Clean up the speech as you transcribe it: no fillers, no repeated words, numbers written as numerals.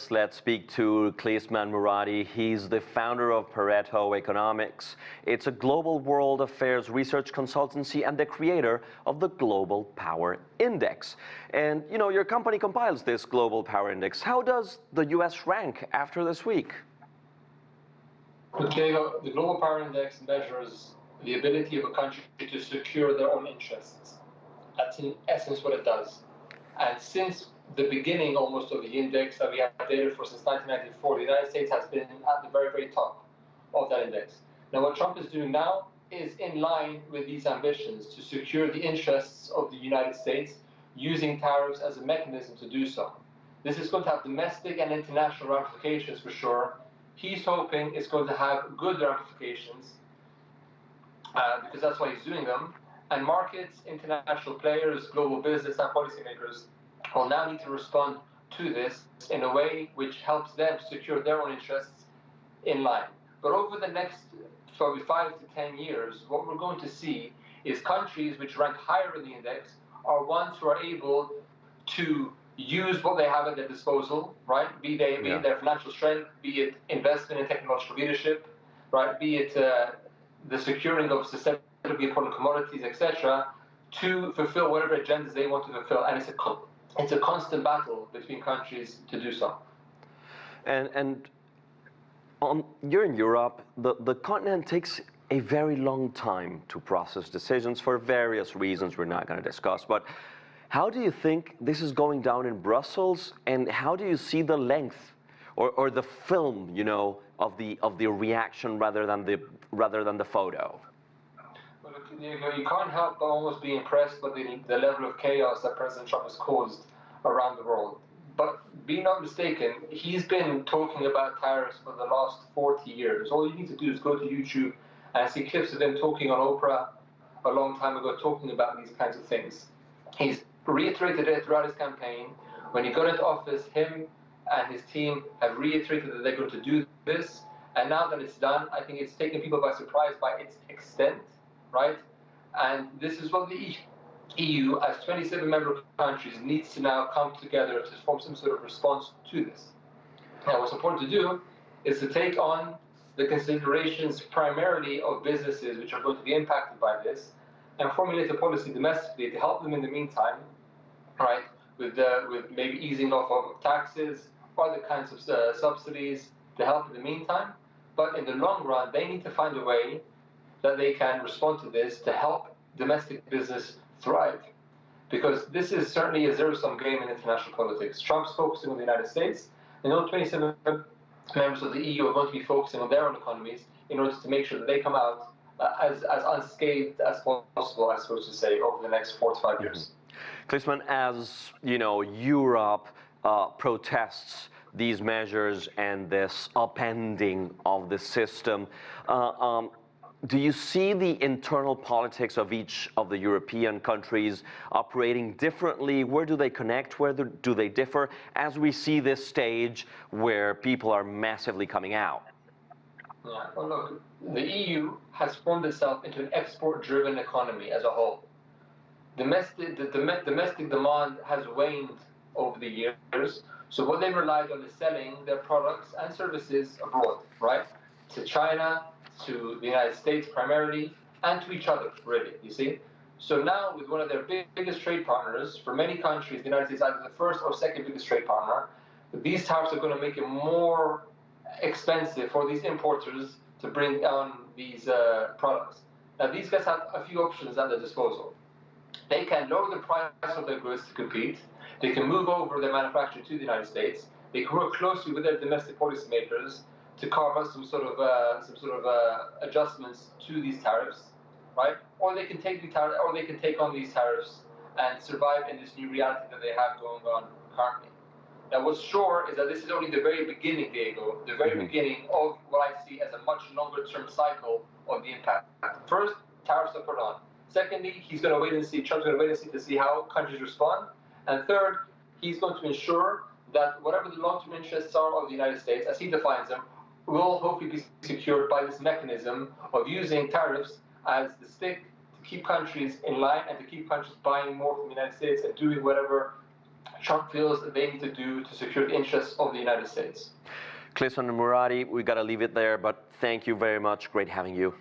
this, let's speak to Klisman Murati. He's the founder of Pareto Economics. It's a global world affairs research consultancy and the creator of the Global Power Index. And, you know, your company compiles this Global Power Index. How does the U.S. rank after this week? Diego, the Global Power Index measures the ability of a country to secure their own interests. That's in essence what it does. And since the beginning almost of the index that we have data for since 1994, the United States has been at the very, very top of that index. Now, what Trump is doing now is in line with these ambitions to secure the interests of the United States using tariffs as a mechanism to do so. This is going to have domestic and international ramifications for sure. He's hoping it's going to have good ramifications because that's why he's doing them. And markets, international players, global business and policymakers will now need to respond to this in a way which helps them secure their own interests in line. But over the next probably 5 to 10 years, what we're going to see is countries which rank higher in the index are ones who are able to use what they have at their disposal, right? Be it their financial strength, be it investment in technological leadership, right? Be it the securing of systemically important commodities, etc., to fulfill whatever agendas they want to fulfill. And it's a constant battle between countries to do so. And you're in Europe. The continent takes a very long time to process decisions for various reasons we're not going to discuss. But how do you think this is going down in Brussels, and how do you see the length or the film, you know, of the reaction rather than the photo? Well, look, you can't help but almost be impressed by the level of chaos that President Trump has caused around the world. But be not mistaken, he's been talking about tariffs for the last 40 years. All you need to do is go to YouTube and see clips of him talking on Oprah a long time ago, talking about these kinds of things. He's reiterated it throughout his campaign. When he got into office, him and his team have reiterated that they're going to do this. And now that it's done, I think it's taken people by surprise by its extent, right? And this is what the EU, as 27 member countries, needs to now come together to form some sort of response to this. Now, what's important to do is to take on the considerations primarily of businesses which are going to be impacted by this and formulate a policy domestically to help them in the meantime, right, with maybe easing off of taxes, other kinds of subsidies to help in the meantime. But in the long run, they need to find a way that they can respond to this to help domestic business thrive. Because this is certainly a zero-sum game in international politics. Trump's focusing on the United States, and all 27 members of the EU are going to be focusing on their own economies in order to make sure that they come out as unscathed as possible, I suppose to say, over the next 4 to 5 years. Klisman, as you know, Europe protests these measures and this upending of the system. Do you see the internal politics of each of the European countries operating differently? Where do they connect? Where do they differ? As we see this stage where people are massively coming out. Yeah, well, look, the EU has formed itself into an export-driven economy as a whole. Domestic demand has waned over the years, so what they relied on is selling their products and services abroad, right? To China, to the United States primarily, and to each other, really, you see? So now, with one of their biggest trade partners, for many countries, the United States is either the first or second biggest trade partner, these tariffs are going to make it more expensive for these importers to bring down these products. Now, these guys have a few options at their disposal. They can lower the price of their goods to compete. They can move over their manufacturing to the United States. They can work closely with their domestic policymakers to carve out some sort of adjustments to these tariffs, right? Or they can take on these tariffs and survive in this new reality that they have going on currently. Now, what's sure is that this is only the very beginning, Diego, the very beginning of what I see as a much longer-term cycle of the impact. First, tariffs are put on. Secondly, he's going to wait and see. Trump's going to wait and see to see how countries respond. And third, he's going to ensure that whatever the long-term interests are of the United States, as he defines them, will hopefully be secured by this mechanism of using tariffs as the stick to keep countries in line and to keep countries buying more from the United States and doing whatever Trump feels that they need to do to secure the interests of the United States. Klisman Murati, we got to leave it there, but thank you very much. Great having you.